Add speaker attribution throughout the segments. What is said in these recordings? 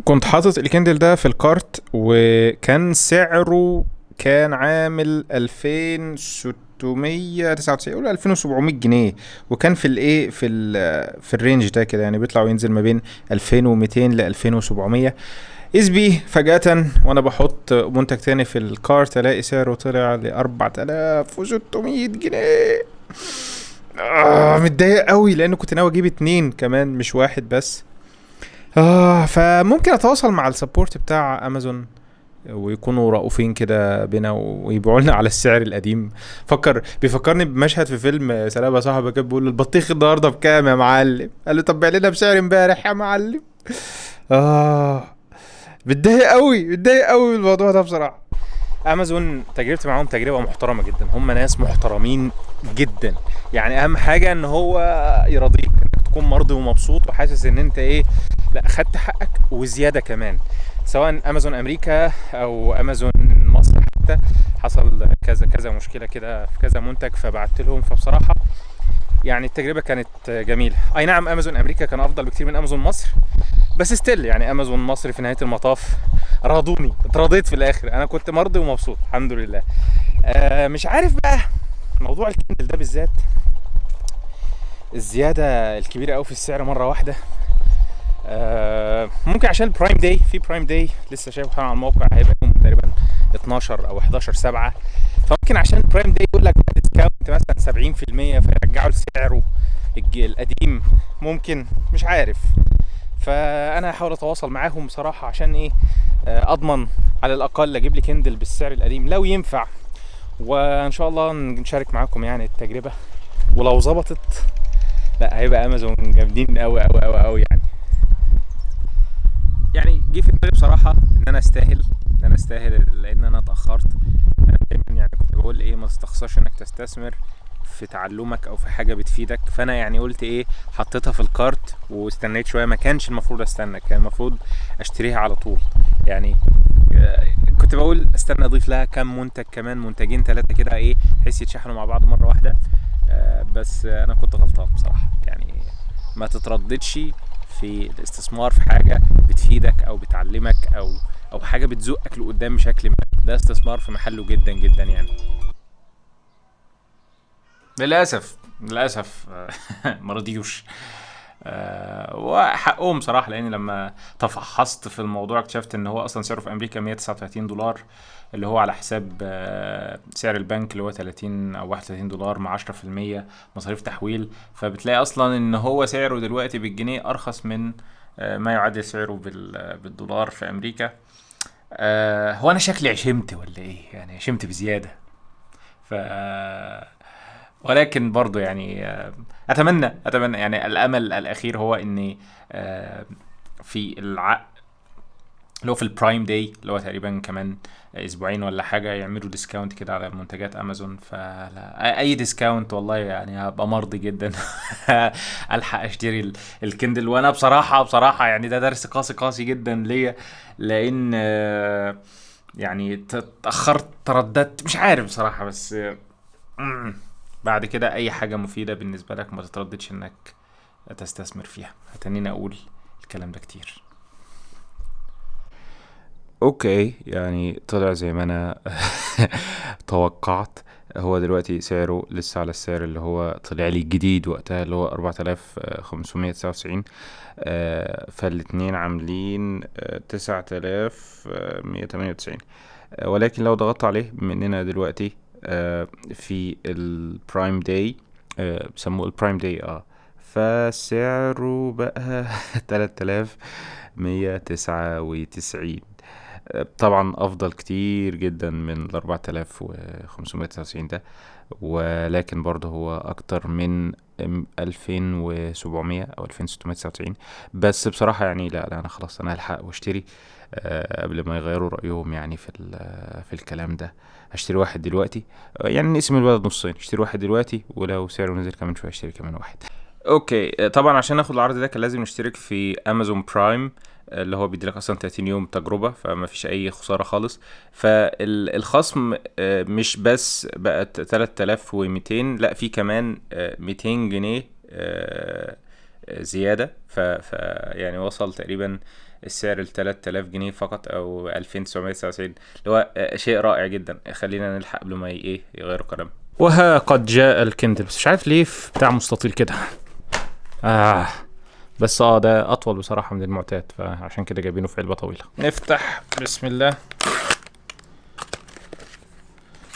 Speaker 1: كنت حاطط الكندل ده في الكارت، وكان سعره كان عامل 2699 ولا 2700 جنيه. وكان في الايه في الرينج ده كده، يعني بيطلع وينزل ما بين 2200 ل 2700. اذ بي فجأة وانا بحط منتج تاني في الكارت الاقي سعره طلع ل 4600 جنيه. متضايق قوي لان كنت ناوي اجيب اتنين كمان مش واحد بس. فممكن اتواصل مع السبورت بتاع امازون ويكونوا رؤوفين كده بينا ويبيعوا لنا على السعر القديم. بيفكرني بمشهد في فيلم سلام يا صاحبي، كان بيقول له البطيخ النهارده بكام يا معلم؟ قال له طب بيع لنا بسعر امبارح يا معلم. اه متضايق قوي من الموضوع ده بصراحه. امازون تجربتي معاهم تجربه محترمه جدا، هم ناس محترمين جدا. يعني اهم حاجه ان هو يرضيك، انك تكون مرضي ومبسوط وحاسس ان انت ايه، لا خدت حقك وزياده كمان. سواء امازون امريكا او امازون مصر حتى، حصل كذا كذا مشكله كده في كذا منتج فبعت لهم. فبصراحه يعني التجربه كانت جميله. اي نعم امازون امريكا كان افضل بكتير من امازون مصر، بس ستيل يعني امازون مصر في نهايه المطاف راضوني، اتراضيت في الاخر، انا كنت مرضي ومبسوط الحمد لله. مش عارف بقى موضوع الكندل ده بالذات، الزياده الكبيره قوي في السعر مره واحده. ممكن عشان البرايم داي، في برايم داي لسه شايفه حالا على الموقع هيبقى يوم تقريبا 12 او 11 7. فممكن عشان البرايم داي يقول لك ديسكاونت مثلا 70% فيرجعوا لسعره القديم. ممكن، مش عارف. فانا هحاول اتواصل معاهم بصراحه عشان ايه، اضمن على الاقل اجيب لي كندل بالسعر القديم لو ينفع. وان شاء الله نشارك معاكم يعني التجربه، ولو ظبطت لا هيبقى امازون جامدين قوي قوي قوي قوي يعني. يعني جه في دماغي بصراحه ان انا استاهل، لان انا اتاخرت. انا دايما يعني كنت بقول ايه، ما تستخسرش انك تستثمر في تعلمك او في حاجه بتفيدك. فانا يعني قلت ايه، حطيتها في الكارت واستنيت شويه. ما كانش المفروض استنى، كان المفروض اشتريها على طول يعني. آه، كنت بقول استنى اضيف لها كام منتج كمان، منتجين ثلاثه كده ايه، بحيث يتشحنوا مع بعض مره واحده. بس انا كنت غلطان بصراحه يعني. ما تترددش في الاستثمار في حاجه بتفيدك او بتعلمك او حاجه بتزقك لقدام بشكل ما. ده استثمار في محله جدا جدا يعني. للاسف ما رضيوش. وحقهم صراحه، لان لما تفحصت في الموضوع اكتشفت ان هو اصلا سعره في امريكا 139 دولار، اللي هو على حساب سعر البنك اللي هو 30 او 31 دولار مع 10% مصاريف تحويل. فبتلاقي اصلا ان هو سعره دلوقتي بالجنيه ارخص من ما يعادل سعره بالدولار في امريكا. هو انا شكلي عشمت ولا ايه؟ يعني عشمت بزياده. ف ولكن برضو يعني اتمنى يعني الامل الاخير هو اني آه، في اللي هو في البرايم داي اللي هو تقريبا كمان اسبوعين ولا حاجه، يعملوا ديسكاونت كده على منتجات امازون. فلا اي ديسكاونت والله يعني هبقى مرضي جدا. الحق اشتري الكندل. وانا بصراحه يعني ده درس قاسي جدا ليا، لان يعني تاخرت، ترددت، مش عارف بصراحه. بس مم. بعد كده اي حاجة مفيدة بالنسبة لك ما تترددش انك تستثمر فيها. هتنيني اقول الكلام ده كتير. اوكي، يعني طلع زي ما انا توقعت. هو دلوقتي سعره لسه على السعر اللي هو طلع لي جديد وقتها، اللي هو 4599. فالاتنين عاملين 9198. ولكن لو ضغطت عليه بما اننا دلوقتي في البرايم داي، بيسموه البرايم داي، فسعره بقى 3199. طبعا افضل كتير جدا من ال 4599 ده. ولكن برضه هو اكتر من 2700 او 2699. بس بصراحة يعني لا انا خلاص انا هلحق واشتري قبل ما يغيروا رأيهم يعني في الكلام ده. هشتري واحد دلوقتي. يعني نقسم البلد نصين، اشتري واحد دلوقتي ولو سعره نزل كمان شوية اشتري كمان واحد. اوكي، طبعا عشان ناخد العرض ده كان لازم نشترك في امازون برايم، اللي هو بيديلك اصلا 30 يوم تجربة، فما فيش اي خسارة خالص. فالخصم مش بس بقى 3200، لا في كمان 200 جنيه زيادة. يعني وصل تقريبا السعر ال 3000 جنيه فقط او 2999، اللي هو شيء رائع جدا. خلينا نلحق قبل ما ايه يغيروا كلام. وها قد جاء الكندل، بس مش عارف ليه في بتاع مستطيل كده. بس ده اطول بصراحه من المعتاد، فعشان كده جايبينه في علبه طويله. نفتح بسم الله.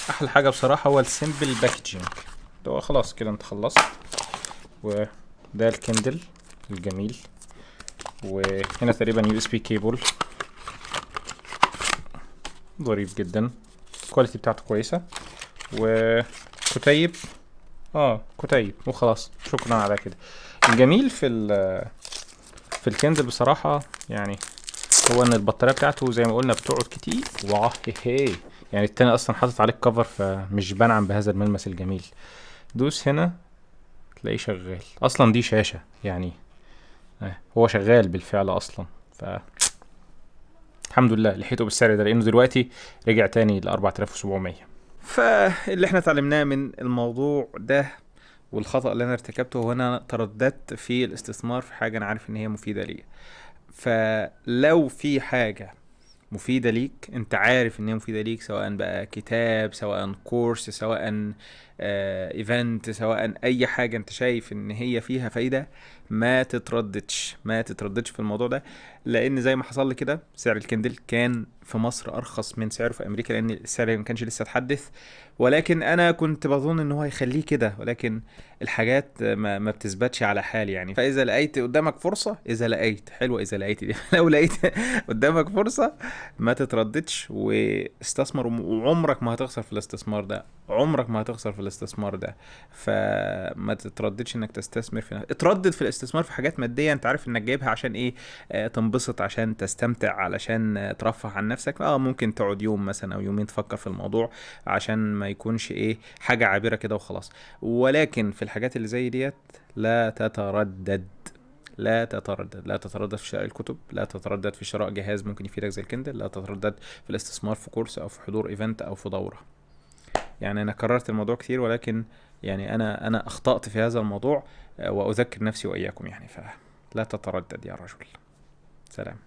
Speaker 1: احلى حاجه بصراحه هو السيمبل باكجينج. هو خلاص كده انت خلصت. وده الكندل الجميل، وهنا تقريبا يو اس بي كيبل ظريف جدا، الكواليتي بتاعته كويسه، وكتيب كتيب وخلاص، شكرا على كده. الجميل في الكندل بصراحه يعني هو ان البطاريه بتاعته زي ما قلنا بتقعد كتير. يعني التاني اصلا حاطط عليه الكفر، فمش بنعم بهذا الملمس الجميل. دوس هنا تلاقيه شغال، اصلا دي شاشه يعني هو شغال بالفعل اصلا. الحمد لله لحقته بالسعر ده، لانه دلوقتي رجع تاني ل 4700. فاللي احنا اتعلمناه من الموضوع ده والخطأ اللي انا ارتكبته هو انا ترددت في الاستثمار في حاجة انا عارف ان هي مفيدة ليا. فلو في حاجة مفيدة ليك، انت عارف ان هي مفيدة ليك، سواء بقى كتاب، سواء كورس، سواء ايفنت، سواء اي حاجة انت شايف ان هي فيها فايدة، ما تترددش في الموضوع ده. لان زي ما حصل لي كده، سعر الكندل كان في مصر ارخص من سعره في امريكا، لان السعر ما كانش لسه اتحدث، ولكن انا كنت بظن ان هو هيخليه كده، ولكن الحاجات ما بتثبتش على حال يعني. فاذا لقيت قدامك فرصة، اذا لقيت حلوة، اذا لقيت دي لو لقيت قدامك فرصة ما تترددش واستثمر، وعمرك ما هتخسر في الاستثمار ده، فما تترددش انك تستثمر اتردد في الاستثمار في حاجات مادية انت عارف انك جايبها عشان ايه، تنبسط، عشان تستمتع، علشان ترفه عن نفسك. ممكن تقعد يوم مثلا او يومين تفكر في الموضوع عشان ما يكونش ايه حاجة عابرة كده وخلاص. ولكن في الحاجات اللي زي ديت لا تتردد، لا تتردد في شراء الكتب، لا تتردد في شراء جهاز ممكن يفيدك زي الكندل، لا تتردد في الاستثمار في كورس او في حضور ايفنت او في دورة. يعني انا كررت الموضوع كتير، ولكن يعني انا اخطأت في هذا الموضوع، واذكر نفسي واياكم يعني. فلا تتردد يا رجل. سلام.